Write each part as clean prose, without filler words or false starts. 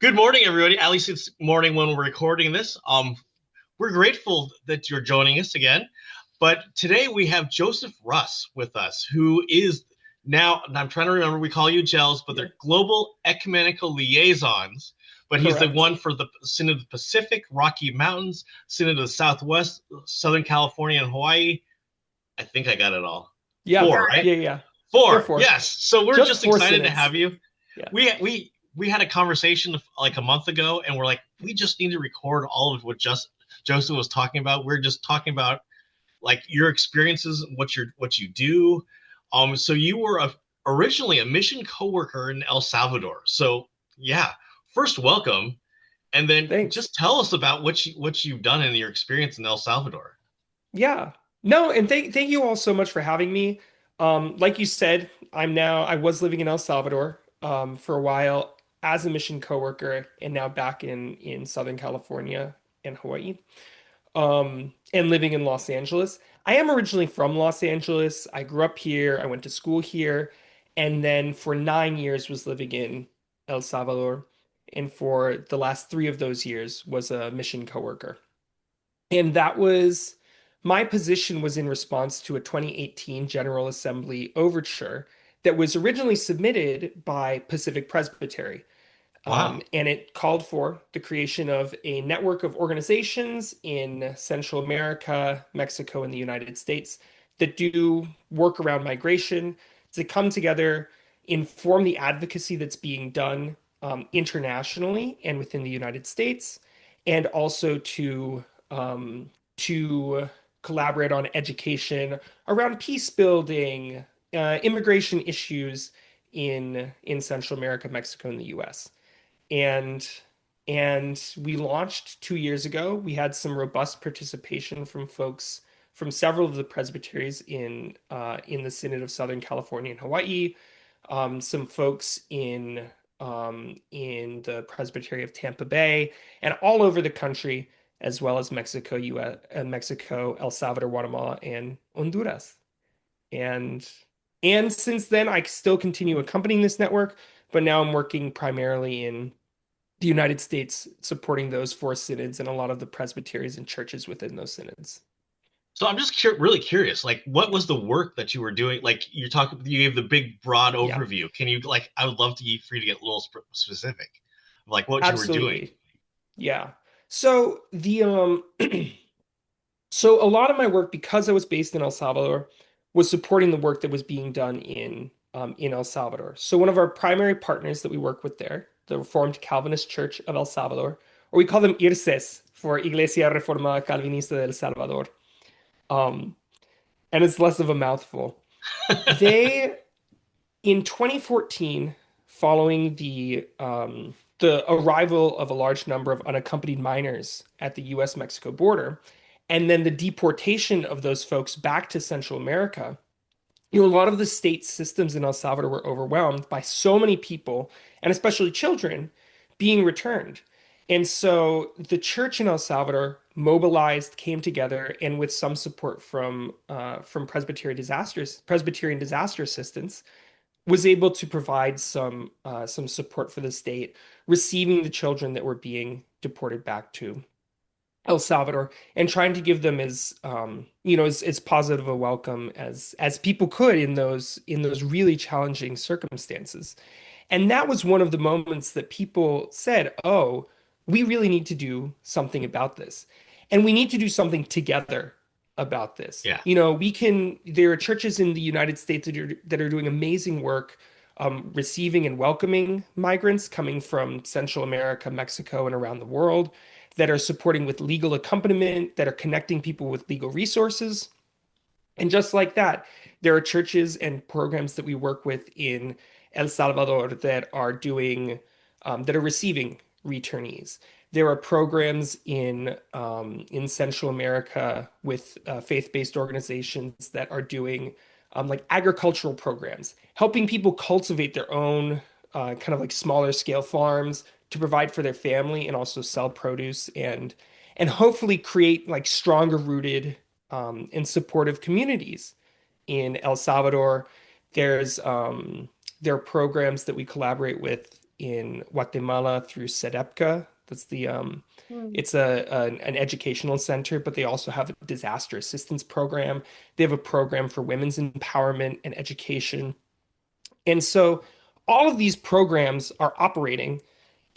Good morning, everybody. At least it's morning when we're recording this. We're grateful that you're joining us again. But today we have Joseph Russ with us, who is now, and I'm trying to remember, we call you GELs, but Yeah, they're Global Ecumenical Liaisons. But he's the correct. one for the Synod of the Pacific, Rocky Mountains, Synod of the Southwest, Southern California, and Hawaii. I think I got it all. Yeah, Four, right? yeah, yeah. Four. Therefore, Yes. So we're just just four excited to synods. have you. Yeah, We had a conversation like a month ago, and we're like, we just need to record all of what just Joseph was talking about. We're just talking about like your experiences, what you do. So you were originally a mission coworker in El Salvador. So yeah, first welcome, and then thanks. just tell us about what you've done in your experience in El Salvador. Yeah. No, and thank you all so much for having me. Like you said, I was living in El Salvador for a while as a mission coworker and now back in Southern California and Hawaii. And living in Los Angeles. I am originally from Los Angeles. I grew up here, I went to school here, and then for 9 years was living in El Salvador. And for the last three of those years was a mission coworker. And that was my position was in response to a 2018 General Assembly overture that was originally submitted by Pacific Presbytery. Wow. And it called for the creation of a network of organizations in Central America, Mexico, and the United States that do work around migration to come together, inform the advocacy that's being done internationally and within the United States, and also to collaborate on education around peace building, immigration issues in Central America, Mexico, and the U.S and we launched 2 years ago. We had some robust participation from folks from several of the presbyteries in the Synod of Southern California and Hawaii, some folks in the Presbytery of Tampa Bay, and all over the country, as well as Mexico, U.S., Mexico, El Salvador, Guatemala, and Honduras. And and since then, I still continue accompanying this network, but now I'm working primarily in the United States supporting those four synods and a lot of the presbyteries and churches within those synods. So I'm just really curious, like what was the work that you were doing? Like you gave the big broad Yeah, overview. Can you like, I would love to get for you to get a little specific, like what you were doing. absolutely. Yeah. So the so a lot of my work, because I was based in El Salvador, was supporting the work that was being done in El Salvador. So one of our primary partners that we work with there, the Reformed Calvinist Church of El Salvador, or we call them IRCES for Iglesia Reformada Calvinista de El Salvador. Um, and it's less of a mouthful. They In 2014, following the arrival of a large number of unaccompanied minors at the U.S.-Mexico border, and then the deportation of those folks back to Central America, a lot of the state systems in El Salvador were overwhelmed by so many people, and especially children, being returned. And so the church in El Salvador mobilized, came together, and with some support from Presbyterian disaster assistance, was able to provide some support for the state, receiving the children that were being deported back to El Salvador and trying to give them as positive a welcome as people could in those really challenging circumstances. And that was one of the moments that people said, "Oh, we really need to do something about this. And we need to do something together about this." Yeah. There are churches in the United States that are doing amazing work receiving and welcoming migrants coming from Central America, Mexico, and around the world, that are supporting with legal accompaniment, that are connecting people with legal resources. And just like that, there are churches and programs that we work with in El Salvador that are receiving returnees. There are programs in Central America with faith-based organizations that are doing like agricultural programs, helping people cultivate their own kind of like smaller scale farms to provide for their family and also sell produce and hopefully create like stronger rooted and supportive communities. In El Salvador, there's there are programs that we collaborate with in Guatemala through SEDEPCA. That's the Mm. it's an educational center, but they also have a disaster assistance program. They have a program for women's empowerment and education. And so all of these programs are operating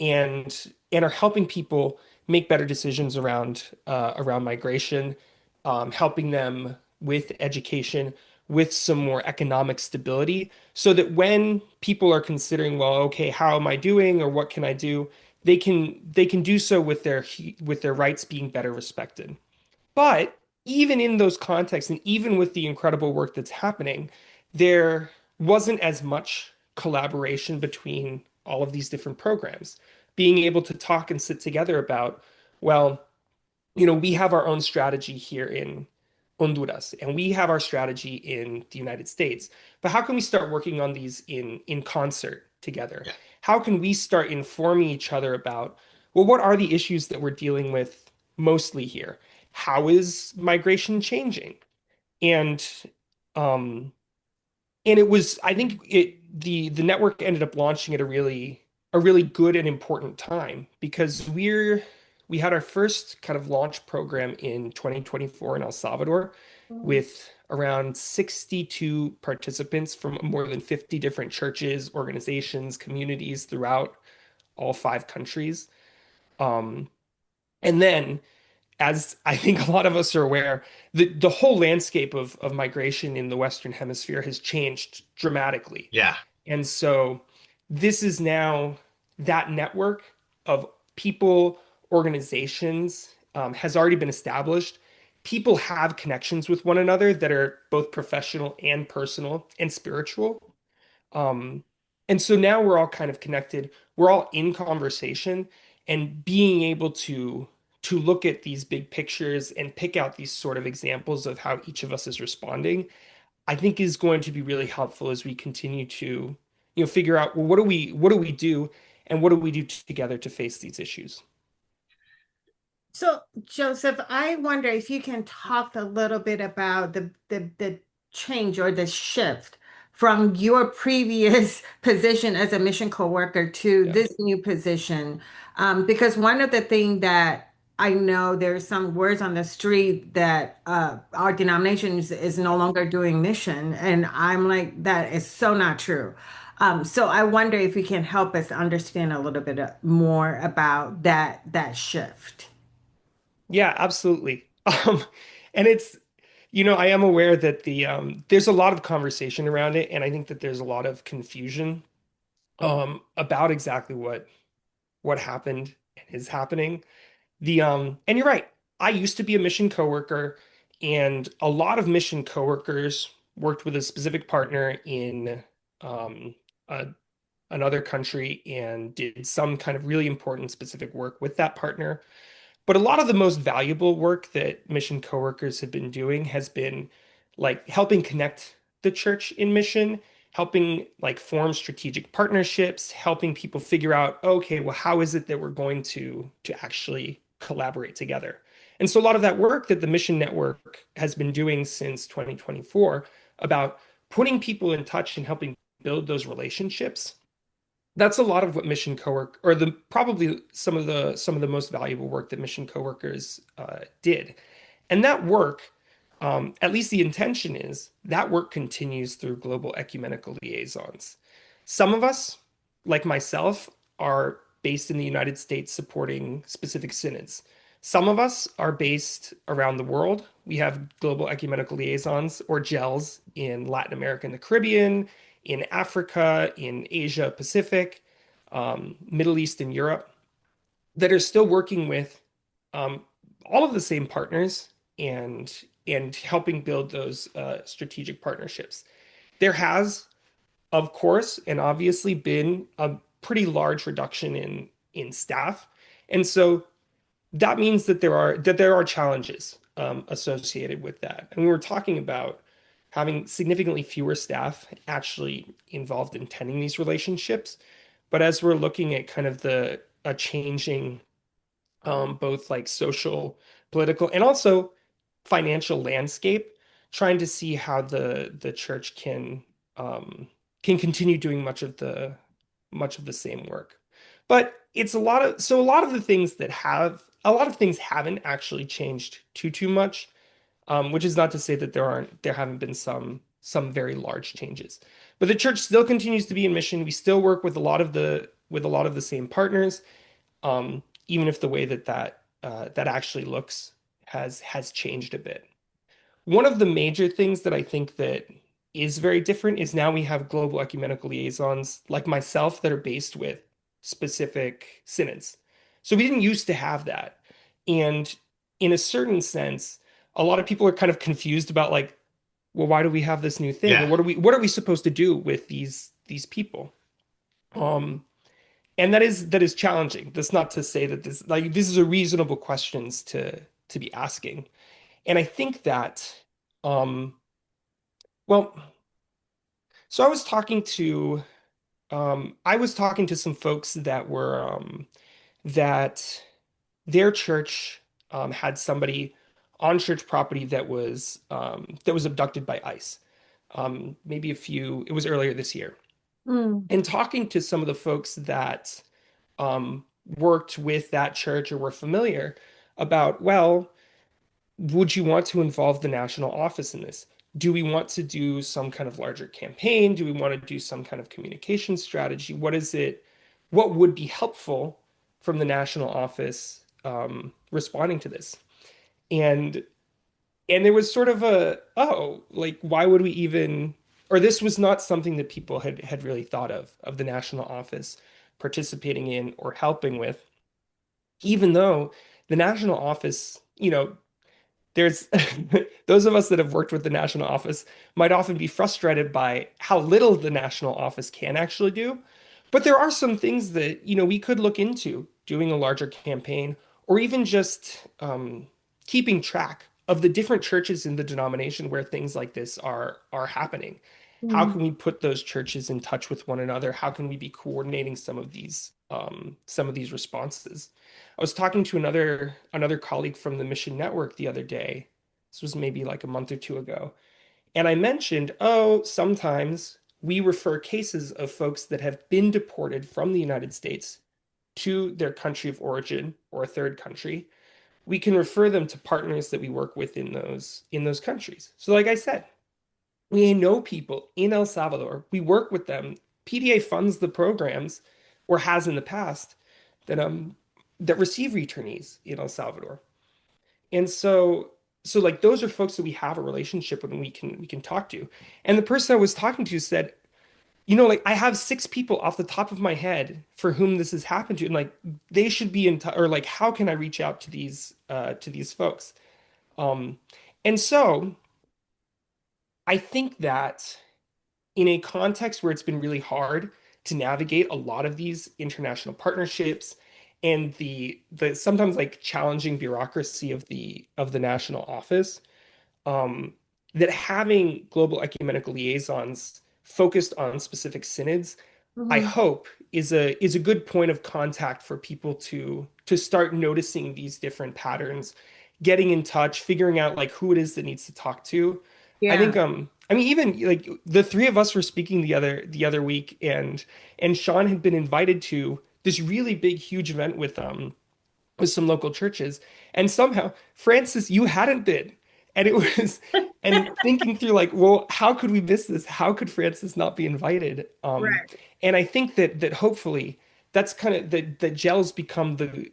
and are helping people make better decisions around migration, helping them with education, with some more economic stability, so that when people are considering, well, okay, how am I doing, or what can I do, they can do so with their rights being better respected. But even in those contexts, and even with the incredible work that's happening, there wasn't as much collaboration between all of these different programs. Being able to talk and sit together about, well, we have our own strategy here in Honduras, and we have our strategy in the United States. But how can we start working on these in concert together? Yeah. How can we start informing each other about, well, what are the issues that we're dealing with mostly here? How is migration changing? And um, and it was, I think the network ended up launching at a really good and important time, because we had our first kind of launch program in 2024 in El Salvador, Mm. with around 62 participants from more than 50 different churches, organizations, communities throughout all 5 countries. Um, and then, as I think a lot of us are aware, the whole landscape of migration in the Western Hemisphere has changed dramatically. Yeah. And so this is now, that network of people, organizations, has already been established. People have connections with one another that are both professional and personal and spiritual. Um, and so now we're all kind of connected. We're all in conversation, and being able to look at these big pictures and pick out these sort of examples of how each of us is responding, I think is going to be really helpful as we continue to, figure out, well, what do we do, and what do we do together to face these issues? So, Joseph, I wonder if you can talk a little bit about the change or the shift from your previous position as a mission coworker to Yeah. this new position. Because one of the things that I know, there's some words on the street that our denomination is no longer doing mission, and I'm like, that is so not true. So I wonder if you can help us understand a little bit more about that shift. Yeah, absolutely. And it's, I am aware that there's a lot of conversation around it, and I think that there's a lot of confusion about exactly what happened and is happening. And you're right. I used to be a mission coworker, and a lot of mission coworkers worked with a specific partner in um, a, another country and did some kind of really important specific work with that partner. But a lot of the most valuable work that mission coworkers have been doing has been like helping connect the church in mission, helping like form strategic partnerships, helping people figure out, okay, well, how is it that we're going to actually collaborate together? And so a lot of that work that the Mission Network has been doing since 2024 about putting people in touch and helping build those relationships, that's a lot of what mission cowork or the probably some of the most valuable work that mission coworkers did. And that work, at least the intention is that work continues through global ecumenical liaisons. Some of us, like myself, are based in the United States supporting specific synods. Some of us are based around the world. We have global ecumenical liaisons, or GELs, in Latin America and the Caribbean, in Africa, in Asia Pacific, Middle East, and Europe, that are still working with um, all of the same partners and helping build those strategic partnerships. There has, of course, and obviously been a pretty large reduction in staff, and so that means that there are challenges associated with that. And we were talking about having significantly fewer staff actually involved in tending these relationships. But as we're looking at kind of the a changing both like social, political, and also financial landscape, trying to see how the church can continue doing much of the same work. But it's a lot of the things that have a lot of things haven't actually changed too much. Which is not to say that there haven't been some very large changes. But the church still continues to be in mission. We still work with a lot of the same partners, even if the way that actually looks has changed a bit. One of the major things that I think that is very different is now we have global ecumenical liaisons like myself that are based with specific synods. So we didn't used to have that. And in a certain sense, a lot of people are kind of confused about like, well, why do we have this new thing? Yeah. And what are we supposed to do with these people? Um, and that is challenging. That's not to say that this is a reasonable questions to be asking. And I think that um well, so I was talking to some folks that their church had somebody on church property that was abducted by ICE. It was earlier this year. Mm. And talking to some of the folks that worked with that church or were familiar about, well, would you want to involve the national office in this? Do we want to do some kind of larger campaign? Do we want to do some kind of communication strategy? What is it? What would be helpful from the national office responding to this? And and there was sort of like why would we even, or this was not something that people had really thought of the national office participating in or helping with, even though the national office, there's those of us that have worked with the national office might often be frustrated by how little the national office can actually do. But there are some things that, we could look into doing a larger campaign or even just keeping track of the different churches in the denomination where things like this are happening. How Mm. can we put those churches in touch with one another? How can we be coordinating some of these responses? I was talking to another colleague from the Mission Network the other day. This was maybe like a month or two ago. And I mentioned, oh, sometimes we refer cases of folks that have been deported from the United States to their country of origin or a third country. We can refer them to partners that we work with in those countries. So like I said, we know people in El Salvador. We work with them. PDA funds the programs or has in the past that receive returnees in El Salvador. And so like those are folks that we have a relationship with and we can talk to. And the person I was talking to said, like I have 6 people off the top of my head for whom this has happened to, and like they should be in touch, or like how can I reach out to these folks? Um, and so I think that in a context where it's been really hard to navigate a lot of these international partnerships and the sometimes like challenging bureaucracy of the national office, um, that having global ecumenical liaisons focused on specific synods, I Mhm. hope is a good point of contact for people to start noticing these different patterns, getting in touch, figuring out like who it is that needs to talk to. I Yeah. think I mean even like the three of us were speaking the other week, and Sean had been invited to this really big huge event with some local churches. And somehow, Francis, you hadn't been. And it was, and thinking through like, well, how could we miss this? How could Francis not be invited? Right. And I think that hopefully that's kind of that gel's become the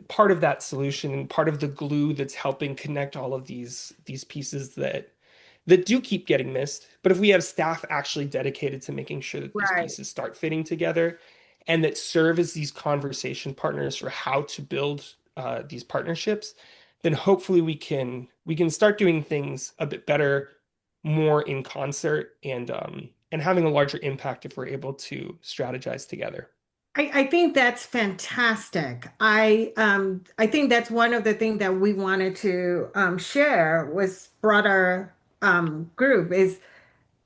part of that solution and part of the glue that's helping connect all of these pieces that do keep getting missed. But if we have staff actually dedicated to making sure that these Right. pieces start fitting together and that serve as these conversation partners for how to build these partnerships, then hopefully we can start doing things a bit better, more in concert, and having a larger impact if we're able to strategize together. I think that's fantastic. I think that's one of the things that we wanted to share with broader group is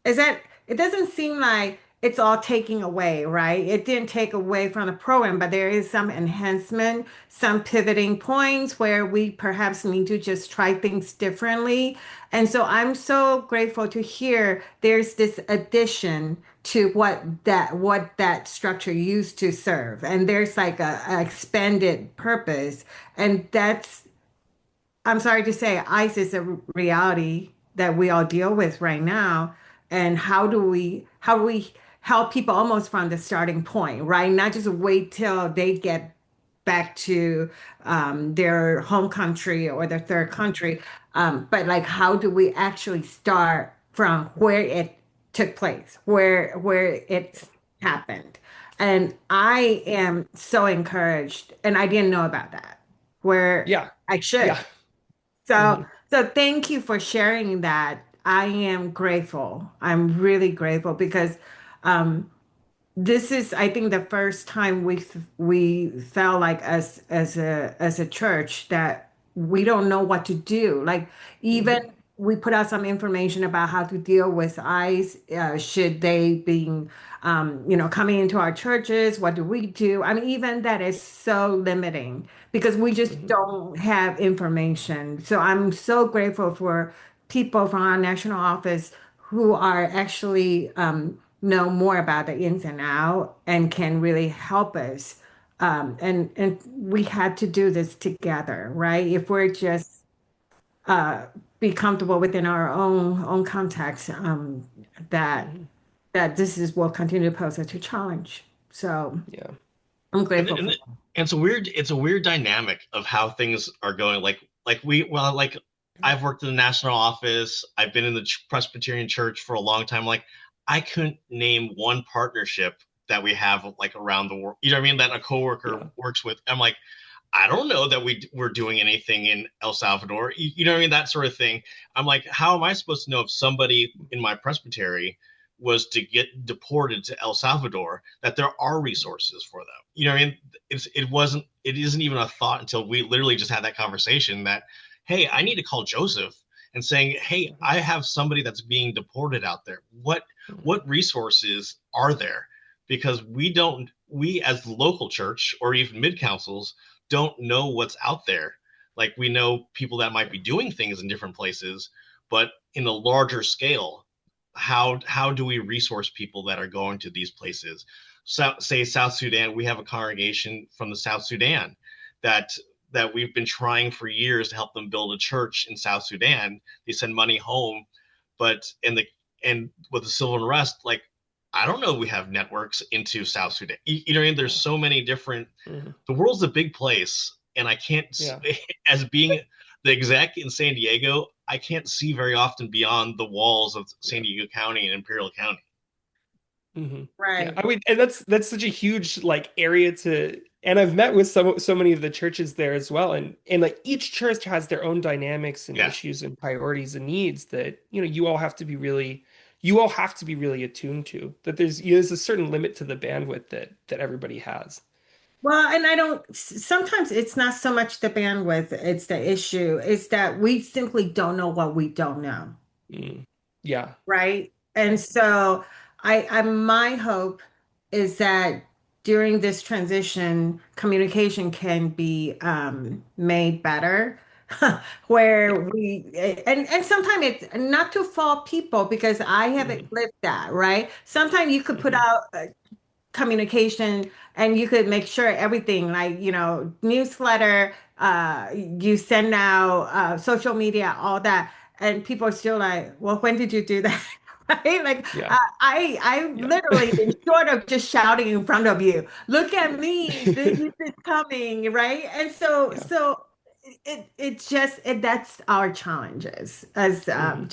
that it doesn't seem like it's all taking away, right? It didn't take away from the program, but there is some enhancement, some pivoting points where we perhaps need to just try things differently. And so I'm so grateful to hear there's this addition to what that structure used to serve. And there's like a expanded purpose. And that's, I'm sorry to say, ICE is a reality that we all deal with right now. And how do we help people almost from the starting point, right? Not just wait till they get back to their home country or their third country, but like how do we actually start from where it took place, where it's happened? And I am so encouraged, and I didn't know about that, where Yeah. I should. Yeah. So, Hmm. so thank you for sharing that. I am grateful. I'm really grateful because um, this is, I think, the first time we felt like as a church that we don't know what to do. Like even Hmm. we put out some information about how to deal with ICE. Should they be, coming into our churches? What do we do? I mean, even that is so limiting because we just Hmm. don't have information. So I'm so grateful for people from our national office who are actually know more about the ins and out and can really help us. And we had to do this together, right? If we're just uh, be comfortable within our own context, that Hmm. that this is will continue to pose as a challenge. So Yeah. I'm and grateful and, for and that. it's a weird dynamic of how things are going. Like I've worked in the national office. I've been in the Presbyterian Church for a long time. Like I couldn't name one partnership that we have like around the world. You know what I mean? That a coworker Yeah. works with. I'm like, I don't know that we're doing anything in El Salvador. You know what I mean? That sort of thing. I'm like, how am I supposed to know if somebody in my presbytery was to get deported to El Salvador that there are resources for them? You know what I mean? It isn't even a thought until we literally just had that conversation that, hey, I need to call Joseph and saying, hey, Hmm. I have somebody that's being deported out there. What resources are there? Because we as the local church or even mid councils don't know what's out there. Like we know people that might be doing things in different places, but in a larger scale, how do we resource people that are going to these places? So, say South Sudan, we have a congregation from the South Sudan that we've been trying for years to help them build a church in South Sudan. They send money home, but and with the civil unrest, like I don't know, we have networks into South Sudan. You know what I mean? There's Yeah. so many different. Hmm. The world's a big place, and I can't, Yeah. as being the exec in San Diego, I can't see very often beyond the walls of San Yeah. Diego County and Imperial County. Hmm. Yeah, Right. I mean, and that's such a huge like area to, and I've met with so many of the churches there as well, and like each church has their own dynamics and Yeah. issues and priorities and needs that you all have to be really attuned to. That there's a certain limit to the bandwidth that everybody has. Well, and I don't, sometimes it's not so much the bandwidth, it's the issue. It's that we simply don't know what we don't know. Mm. Yeah. Right? Yeah. And so my hope is that during this transition, communication can be made better, where Yeah. and sometimes it's not to fault people because I haven't Hmm. lived that, right? Sometimes you could put Hmm. out communication and you could make sure everything like newsletter, you send out social media, all that, and people are still like, well, when did you do that? Right? Like Yeah. I Yeah. literally been short of just shouting in front of you, look at me, this is coming, right? And so Yeah. that's our challenges as Hmm.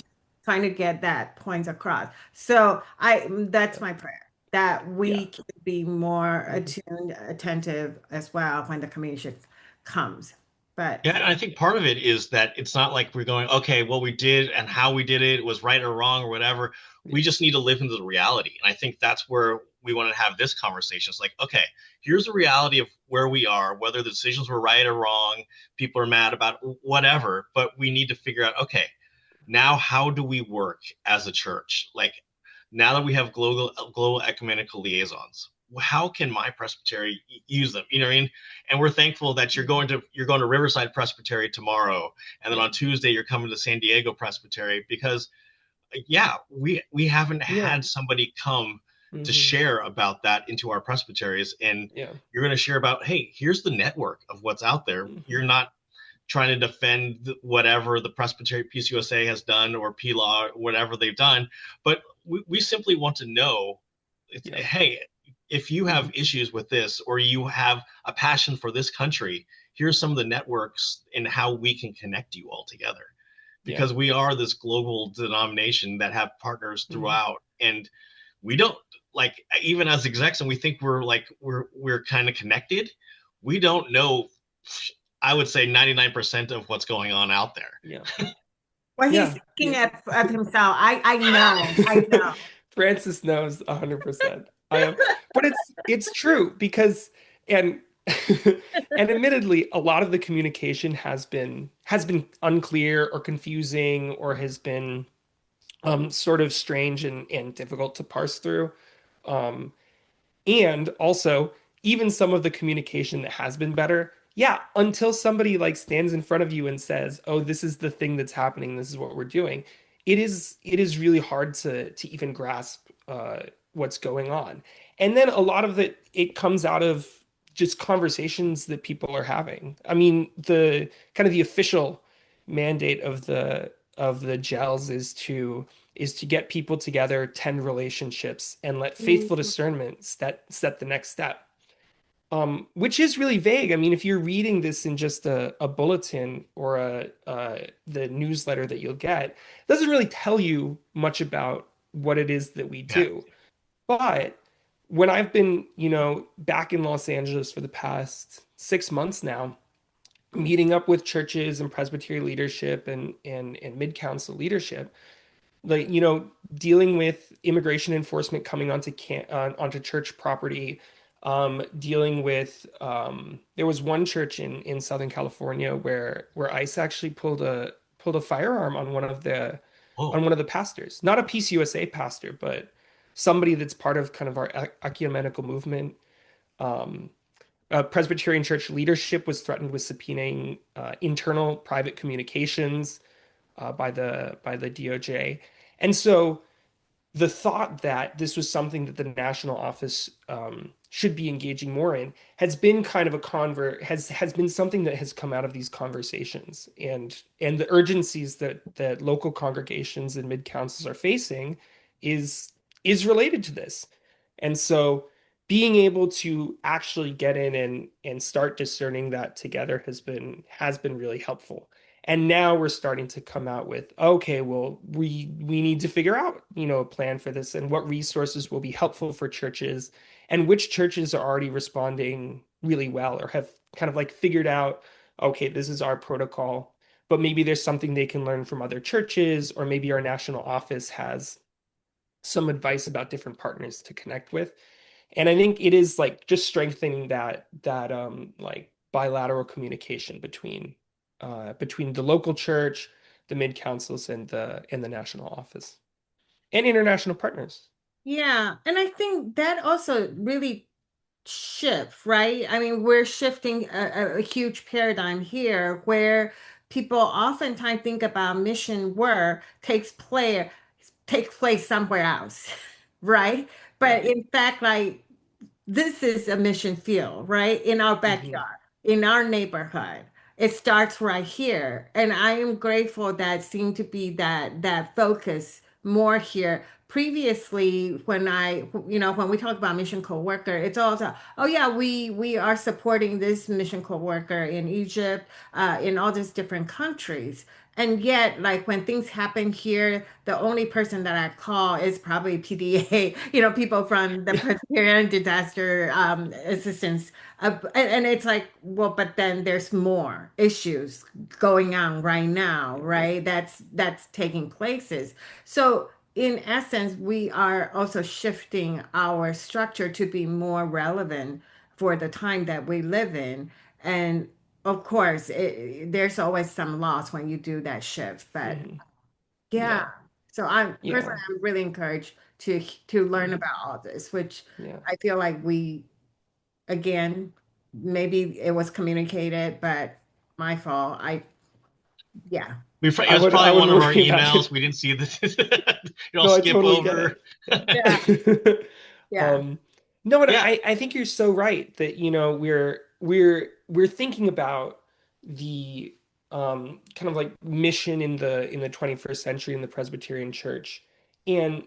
trying to get that point across. So that's Yeah. my prayer that we Yeah. can be more Hmm. attuned, attentive as well when the communication comes. But Yeah, and I think part of it is that it's not like we're going, okay, what we did and how we did it was right or wrong or whatever. We Yeah. just need to live into the reality. And I think that's where we want to have this conversation. It's like, okay, here's the reality of where we are, whether the decisions were right or wrong, people are mad about whatever, but we need to figure out, okay, now how do we work as a church? Like now that we have global ecumenical liaisons, how can my presbytery use them? You know what I mean? And we're thankful that you're going to Riverside Presbytery tomorrow, and then Yeah. on Tuesday you're coming to San Diego Presbytery because yeah, we haven't Yeah. had somebody come to Hmm. share about that into our presbyteries. And Yeah. you're going to share about, hey, here's the network of what's out there. Hmm. You're not trying to defend whatever the Presbyterian Peace USA has done or PLAW, whatever they've done, but we simply want to know, Yeah. hey, if you have Hmm. issues with this or you have a passion for this country, here's some of the networks and how we can connect you all together. Yeah. Because we are this global denomination that have partners Hmm. throughout, and we don't, like, even as execs, and we think we're kind of connected. We don't know, I would say 99% of what's going on out there. Yeah. Well, he's Yeah. thinking Yeah. of himself. I know. Francis knows 100%. I am, but it's true because and and admittedly, a lot of the communication has been unclear or confusing or has been sort of strange and difficult to parse through. Um, and also, even some of the communication that has been better, yeah, until somebody like stands in front of you and says, "Oh, this is the thing that's happening. This is what we're doing." It is really hard to even grasp what's going on. And then a lot of it comes out of just conversations that people are having. I mean, the kind of the official mandate of the gels is to get people together, tend relationships, and let faithful Mhm. discernment set the next step. Which is really vague. I mean, if you're reading this in just a bulletin or the newsletter that you'll get, it doesn't really tell you much about what it is that we Yeah. do. But when I've been, back in Los Angeles for the past 6 months now, meeting up with churches and Presbyterian leadership and mid-council leadership, like dealing with immigration enforcement coming onto church property, dealing with there was one church in Southern California where ICE actually pulled a firearm Oh, on one of the pastors, not a Peace USA pastor, but somebody that's part of kind of our ecumenical movement. um, Presbyterian Church leadership was threatened with subpoenaing internal private communications by the DOJ. And so the thought that this was something that the national office should be engaging more in has been kind of a convert has been something that has come out of these conversations, and the urgencies that local congregations and mid councils are facing is is related to this. And so being able to actually get in and start discerning that together has been really helpful. And now we're starting to come out with, okay, well, we need to figure out, a plan for this and what resources will be helpful for churches and which churches are already responding really well or have kind of like figured out, okay, this is our protocol, but maybe there's something they can learn from other churches, or maybe our national office has some advice about different partners to connect with. And I think it is like just strengthening that like bilateral communication between the local church, the mid councils, and the national office and international partners. Yeah, and I think that also really shift, right? I mean, we're shifting a huge paradigm here where people oftentimes think about mission work takes place somewhere else, right? Yeah. But in fact, like this is a mission field, right? In our Hmm. backyard, in our neighborhood. It starts right here. And I am grateful that seemed to be that focus more here. Previously, when we talk about mission co-worker, it's also, oh yeah, we are supporting this mission co-worker in Egypt, in all these different countries. And yet, like when things happen here, the only person that I call is probably PDA, people from the Yeah. Presbyterian Disaster Assistance. And it's like, well, but then there's more issues going on right now, right? That's taking places. So in essence, we are also shifting our structure to be more relevant for the time that we live in. And of course, there's always some loss when you do that shift, but Hmm. yeah. Yeah. So I'm personally, Yeah. I'm really encouraged to learn Hmm. about all this, which Yeah. I feel like we, again, maybe it was communicated, but my fault. Yeah. it I was would I probably one wouldn't of our worry about emails. it. We didn't see this. No, I Skip totally get over. it. Yeah. Yeah. Yeah. Um, no, and Yeah. I think you're so right that, we're thinking about the kind of like mission in the 21st century in the Presbyterian Church. And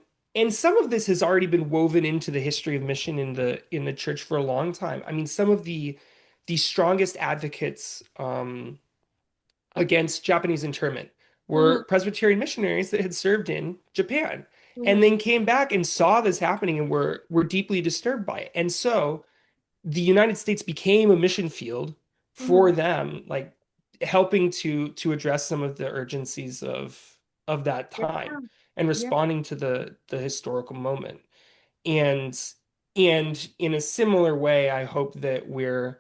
some of this has already been woven into the history of mission in the church for a long time. I mean, some of the strongest advocates against Japanese internment Hmm. were Presbyterian missionaries that had served in Japan and Hmm. then came back and saw this happening and were deeply disturbed by it. And so the United States became a mission field Hmm. for them, like helping to address some of the urgencies of that Yeah. time and Yeah. responding to the historical moment. And in a similar way, I hope that we're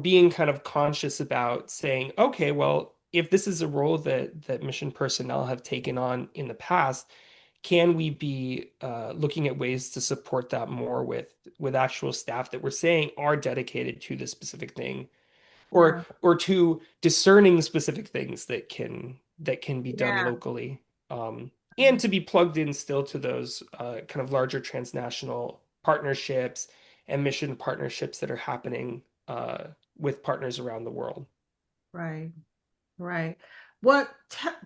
being kind of conscious about saying, okay, well, if this is a role that mission personnel have taken on in the past, can we be looking at ways to support that more with actual staff that we're saying are dedicated to this specific thing, Yeah. or to discerning specific things that can be done Yeah. locally, and to be plugged in still to those kind of larger transnational partnerships and mission partnerships that are happening with partners around the world. Right. Right. What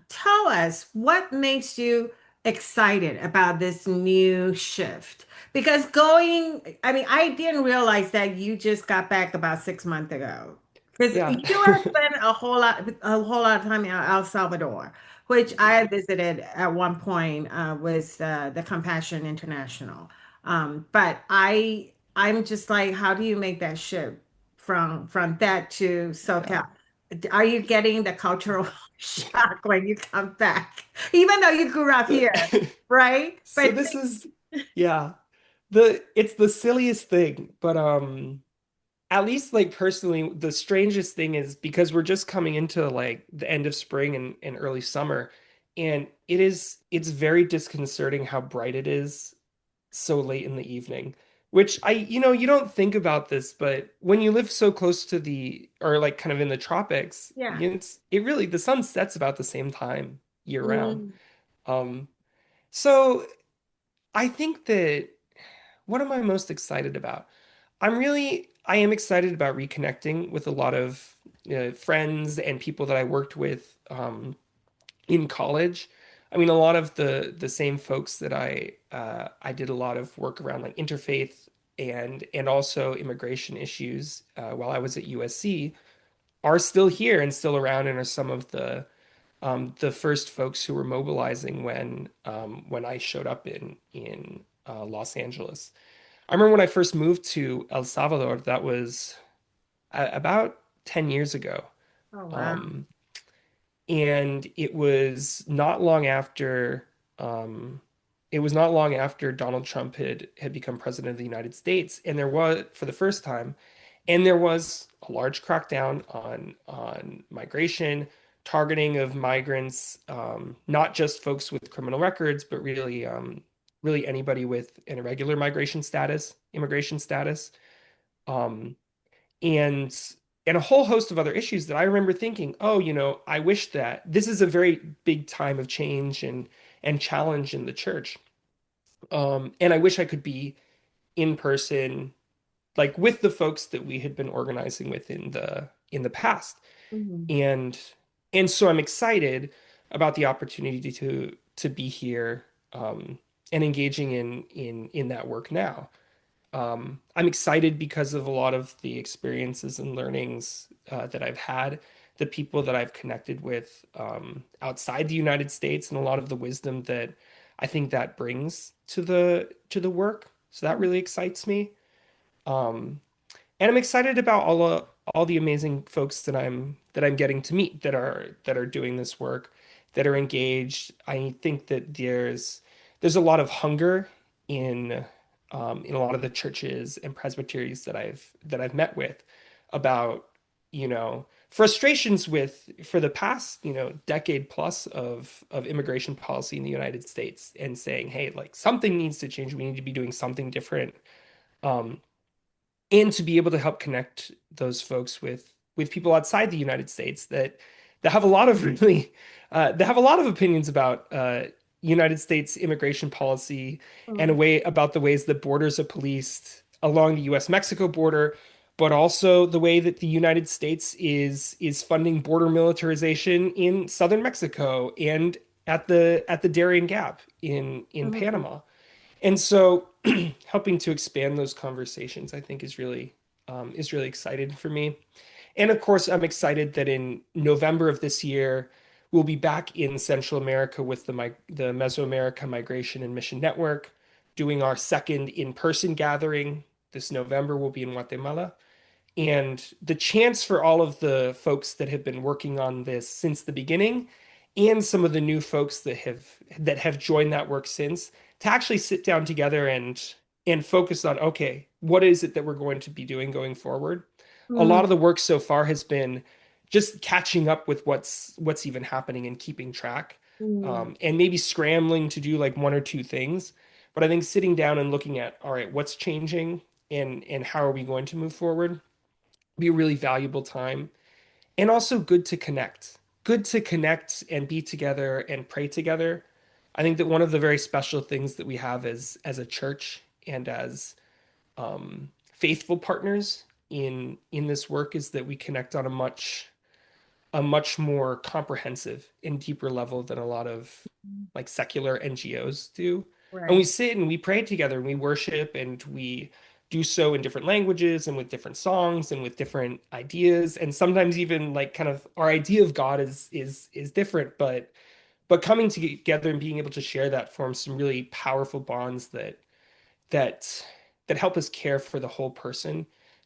tell us what makes you excited about this new shift? Because I mean, I didn't realize that you just got back about 6 months ago. Because Yeah. you have spent a whole lot of time in El Salvador, which I visited at one point with the Compassion International. But I'm just like, how do you make that shift from that to SoCal? Yeah. Are you getting the cultural shock when you come back? Even though you grew up here, right? So But this is, yeah, it's the silliest thing, but at least like personally, the strangest thing is because we're just coming into like the end of spring and early summer, and it's very disconcerting how bright it is so late in the evening. Which you don't think about this, but when you live so close to or like kind of in the tropics, yeah. it really, the sun sets about the same time year round. Mm. Um, so I think that what am I most excited about? I am excited about reconnecting with a lot of friends and people that I worked with in college. I mean, a lot of the same folks that I did a lot of work around, like interfaith and also immigration issues while I was at USC, are still here and still around, and are some of the first folks who were mobilizing when I showed up in Los Angeles. I remember when I first moved to El Salvador, that was about 10 years ago. Oh, wow. Um, and um, it was not long after Donald Trump had become president of the United States, and there was, for the first time, and there was a large crackdown on migration, targeting of migrants, not just folks with criminal records, but really anybody with an irregular immigration status, um, and a whole host of other issues that I remember thinking, oh, I wish that this is a very big time of change and challenge in the church, and I wish I could be in person, like with the folks that we had been organizing with in the past. Mhm. and and so I'm excited about the opportunity to be here, and engaging in that work now. I'm excited because of a lot of the experiences and learnings that I've had, the people that I've connected with outside the United States, and a lot of the wisdom that I think that brings to the work. So that really excites me. Um, and I'm excited about all the amazing folks that I'm getting to meet, that are doing this work, that are engaged. I think that there's a lot of hunger in a lot of the churches and presbyteries that I've met with, about frustrations with, for the past decade plus of immigration policy in the United States, and saying, hey, like, something needs to change. We need to be doing something different. Um, and to be able to help connect those folks with people outside the United States that have a lot of really that have a lot of opinions about United States immigration policy and a Mm. way about the ways that borders are policed along the U.S.-Mexico border, but also the way that the United States is funding border militarization in southern Mexico and at the Darien Gap in Mhm. Panama. And so helping to expand those conversations, I think, is really exciting for me. And of course, I'm excited that in November of this year, we'll be back in Central America with the Mesoamerica Migration and Mission Network, doing our second in-person gathering. This November, we'll be in Guatemala. And the chance for all of the folks that have been working on this since the beginning and some of the new folks that have joined that work since to actually sit down together and focus on, okay, what is it that we're going to be doing going forward? A lot Mm. of the work so far has been just catching up with what's even happening and keeping track, Mm. and maybe scrambling to do like one or two things. But I think sitting down and looking at, all right, what's changing and how are we going to move forward, be a really valuable time, and also good to connect. Good to connect and be together and pray together. I think that one of the very special things that we have as a church and as faithful partners in this work is that we connect on a much more comprehensive and deeper level than a lot of like secular NGOs do. And we Right. sit and we pray together and we worship and we do so in different languages and with different songs and with different ideas. And sometimes even like kind of our idea of God is different, but coming together and being able to share that forms some really powerful bonds that that help us care for the whole person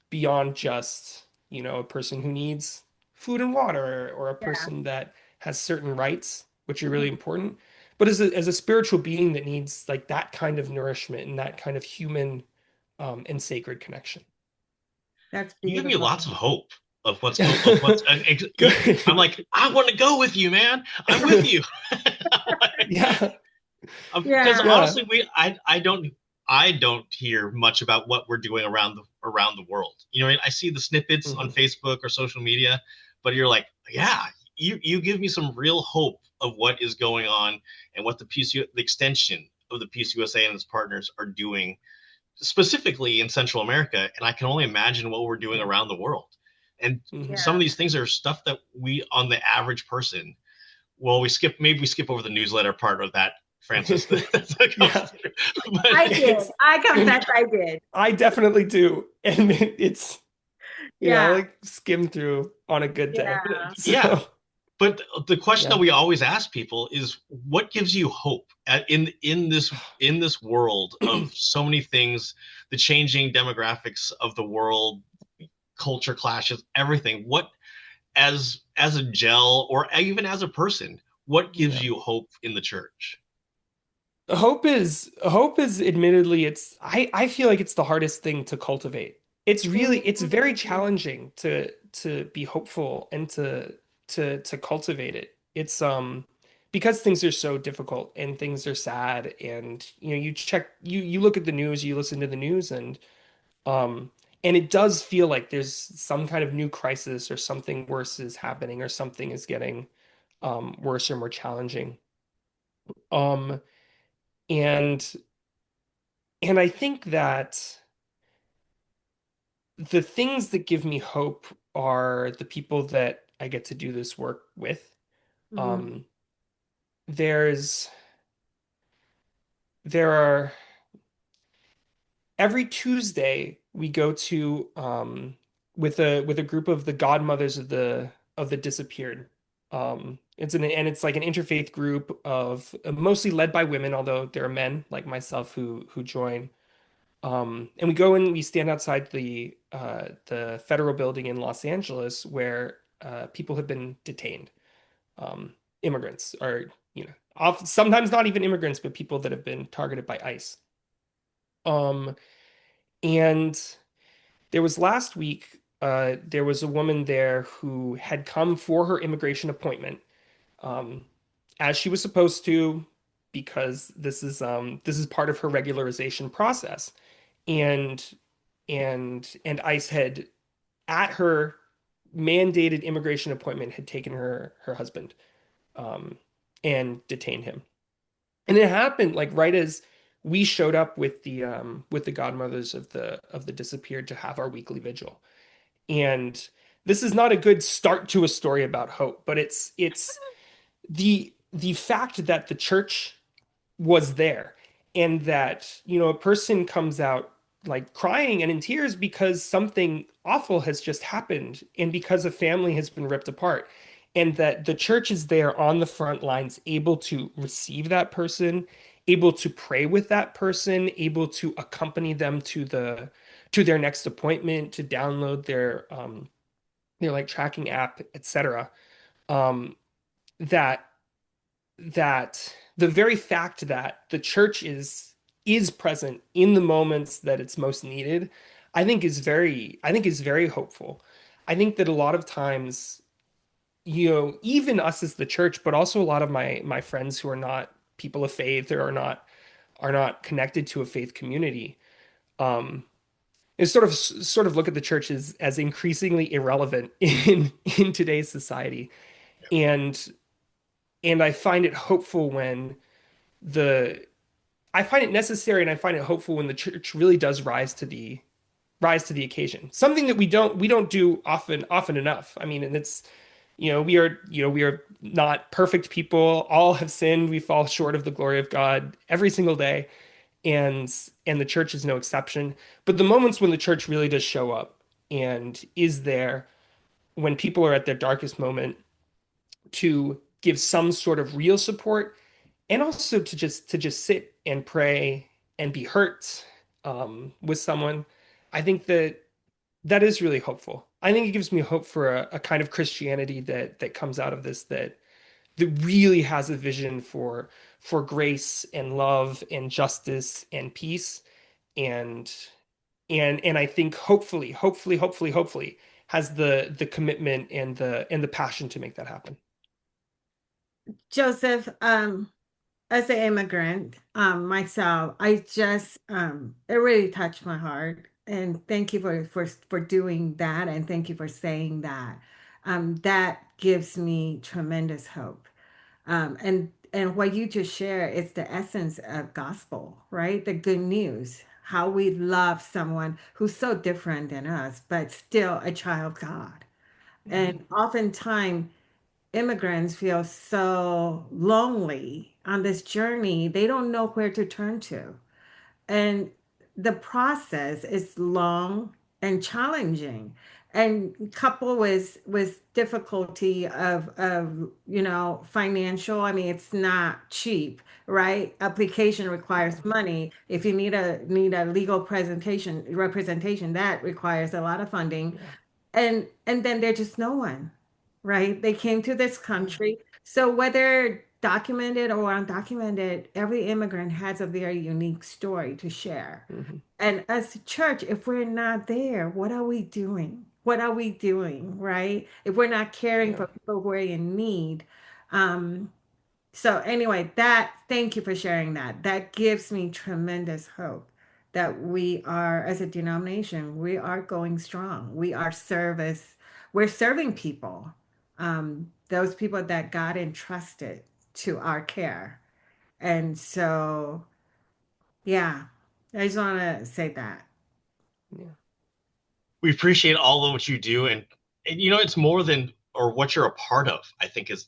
beyond just, a person who needs food and water or a Yeah. person that has certain rights, which are really Mhm. important, but as a spiritual being that needs like that kind of nourishment and that kind of human and sacred connection. That's You give me beautiful. lots of hope of what's. I'm Good. like, I want to go with you, man. I'm with you. Yeah. Because Yeah. Yeah. honestly, I don't hear much about what we're doing around the world. You know, I see the snippets on Mhm. Facebook or social media, but you're like, yeah, you give me some real hope of what is going on and what the extension of the Peace USA and its partners are doing specifically in Central America, and I can only imagine what we're doing Yeah. around the world. And Mhm. some of Yeah. these things are stuff that we, on the average person, well, maybe we skip over the newsletter part of that, Francis. That's what comes Yeah. through. But I did. It's I confess I did. I definitely do. And it's, I'll Yeah. like skim through on a good day. Yeah. yeah, So, but the question that yeah. we always ask people is, what gives you hope in this world of so many things, the changing demographics of the world, culture clashes, everything. What, as a gel or even as a person, what gives Yeah. you hope in the church? Hope is admittedly I feel like it's the hardest thing to cultivate. It's very Mhm. challenging to be hopeful and to cultivate it. It's because things are so difficult and things are sad and you look at the news, you listen to the news um and it does feel like there's some kind of new crisis or something worse is happening or something is getting worse or more challenging. Um and I think that the things that give me hope are the people that I get to do this work with. Mhm. Um, there's there are every Tuesday we go to with a group of the godmothers of the disappeared. It's like an interfaith group of mostly led by women, although there are men like myself who join. And we go and we stand outside the federal building in Los Angeles where people have been detained. Immigrants are, sometimes not even immigrants, but people that have been targeted by ICE. Um, and there was last week, there was a woman there who had come for her immigration appointment, um, as she was supposed to, because this is part of her regularization process. And and ICE had at her mandated immigration appointment had taken her husband um, and detained him. And it happened like right as we showed up with the godmothers of the disappeared to have our weekly vigil. And this is not a good start to a story about hope, but it's the fact that the church was there and that, you know, a person comes out like crying and in tears because something awful has just happened and because a family has been ripped apart, and that the church is there on the front lines, able to receive that person, able to pray with that person, able to accompany them to their next appointment, to download their like tracking app, etc. um that that the very fact that the church is present in the moments that it's most needed, I think is very hopeful. I think that a lot of times, you know, even us as the church, but also a lot of my friends who are not people of faith or are not connected to a faith community, um, is sort of look at the church as increasingly irrelevant in today's society. And I find it hopeful when the I find it necessary and I find it hopeful when the church really does rise to the occasion. Something that we don't do often enough. I mean, and it's, you know, we are not perfect people. All have sinned. We fall short of the glory of God every single day, and the church is no exception. But the moments when the church really does show up and is there when people are at their darkest moment to give some sort of real support, and also to just sit and pray and be hurt with someone, I think that that is really hopeful. I think it gives me hope for a kind of Christianity that comes out of this, that really has a vision for grace and love and justice and peace, and and I think hopefully has the commitment and the passion to make that happen. Joseph, as an immigrant, myself, I just it really touched my heart. And thank you for doing that, and thank you for saying that. That gives me tremendous hope. And what you just shared is the essence of gospel, right? The good news. How we love someone who's so different than us, but still a child of God. Mhm. And oftentimes immigrants feel so lonely on this journey. They don't know where to turn to. And the process is long and challenging. And coupled with difficulty of financial. I mean, it's not cheap, right? Application requires Yeah. money. If you need a legal presentation representation, that requires a lot of funding, Yeah. and then there's just no one, right? They came to this Yeah. country. So whether documented or undocumented, every immigrant has a very unique story to share. Mhm. And as a church, if we're not there, what are we doing? What are we doing, right? If we're not caring Yeah. for people who are in need. So anyway, that thank you for sharing that. That gives me tremendous hope that we are, as a denomination, we are going strong. We're serving people, those people that God entrusted to our care. And so, yeah, I just want to say that. Yeah. We appreciate all of what you do, and you know, it's more than or what you're a part of. I think it's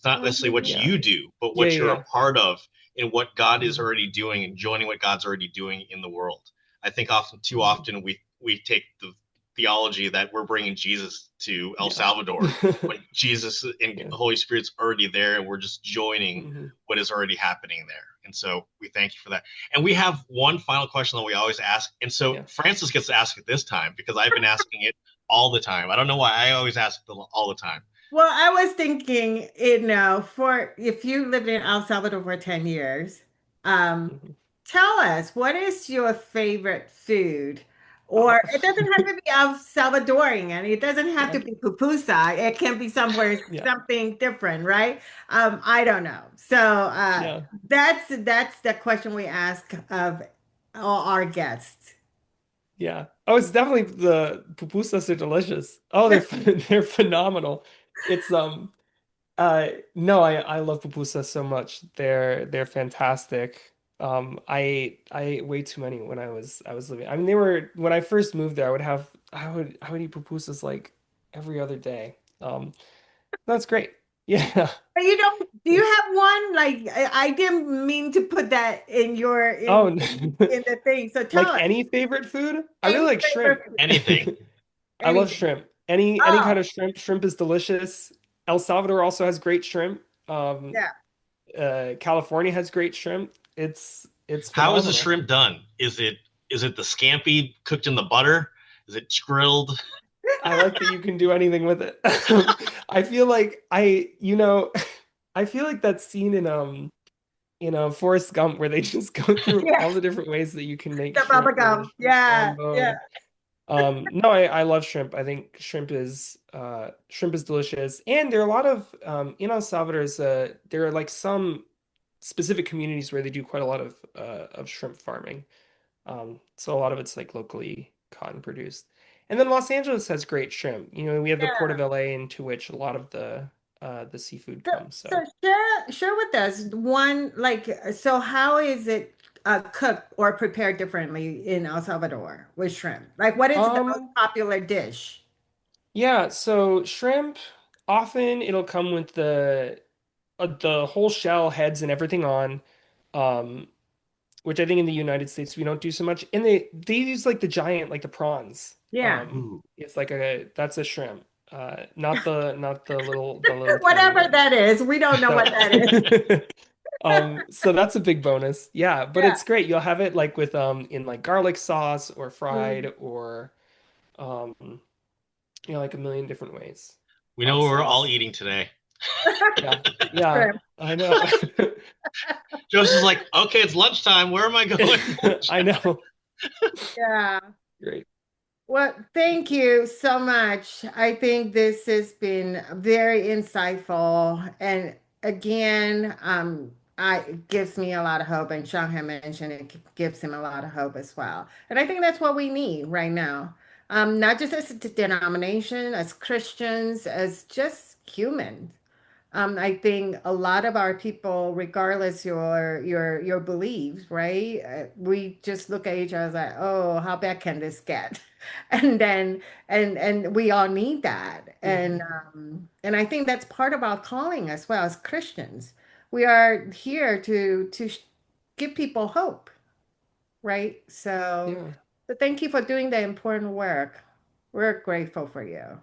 not necessarily what Yeah. you do, but Yeah. what you're a Yeah. part of and what God is Mhm. already doing and joining what God's already doing in the world. I think often too Mhm. often we take the theology that we're bringing Jesus to El Yeah. Salvador when Jesus and Yeah. the Holy Spirit's already there, and we're just joining Mhm. what is already happening there. And so we thank you for that. And we have one final question that we always ask. And so Yeah. Francis gets to ask it this time because I've been asking it all the time. I don't know why I always ask it all the time. Well, I was thinking, for if you lived in El Salvador for 10 years, um, Mhm. tell us what is your favorite food? Or Oh. it doesn't have to be El Salvadorian. It doesn't have to Yeah. be pupusa. It can be somewhere Yeah. something different, right? I don't know. So Yeah. that's the question we ask of all our guests. Yeah. Oh, it's definitely the pupusas are delicious. Oh, they're they're phenomenal. It's No, I love pupusas so much. They're fantastic. I ate way too many when I was living. I mean, they were when I first moved there. I would eat pupusas like every other day. That's great. Yeah. But you don't, do you have one? Like, I didn't mean to put that in your Oh, in the thing. So tell like us any favorite food? I really any like shrimp. favorite Anything. I love anything. shrimp. Any kind Oh, of shrimp. Shrimp is delicious. El Salvador also has great shrimp. yeah. California has great shrimp. It's How is the phenomenal. shrimp done? Is it the scampi cooked in the butter? Is it grilled? I like that you can do anything with it. I feel like I feel like that scene in Forrest Gump where they just go through Yeah. all the different ways that you can make The bubble shrimp with a gum. shrimp Yeah. Yeah. gumbo. No, I love shrimp. I think shrimp is delicious. And there are a lot of in El Salvador there are like some specific communities where they do quite a lot of shrimp farming. So a lot of it's like locally caught and produced. And then Los Angeles has great shrimp. We have the Port of Yeah. LA into which a lot of the seafood So, comes. so So share with us one, like, so how is it cooked or prepared differently in El Salvador with shrimp? Like, what is the most um popular dish? yeah, so shrimp often it'll come with the whole shell, heads and everything on. Um which I think in the United States we don't do so much. And they use like the giant, like the prawns. Yeah. Ooh. It's like that's a shrimp. Not the little tiny Whatever ones. that is, we don't know So what that is. so that's a big bonus. Yeah, but Yeah. it's great. You'll have it like with in like garlic sauce or fried Mm. or um like a million different ways. We know Hot what we're all sauce. eating today. Yeah. Yeah, Shrimp. I know. Joseph's like, okay, it's lunchtime. Where am I going? I know. Yeah. Great. Well, thank you so much. I think this has been very insightful. And again, it gives me a lot of hope. And Sean had mentioned it gives him a lot of hope as well. And I think that's what we need right now. Not just as a denomination, as Christians, as just humans. I think a lot of our people, regardless your beliefs, right? We just look at each other like, oh, how bad can this get? And then and we all need that. Mhm. And I think that's part of our calling as well as Christians. We are here to give people hope, right? So Yeah. thank you for doing the important work. We're grateful for you.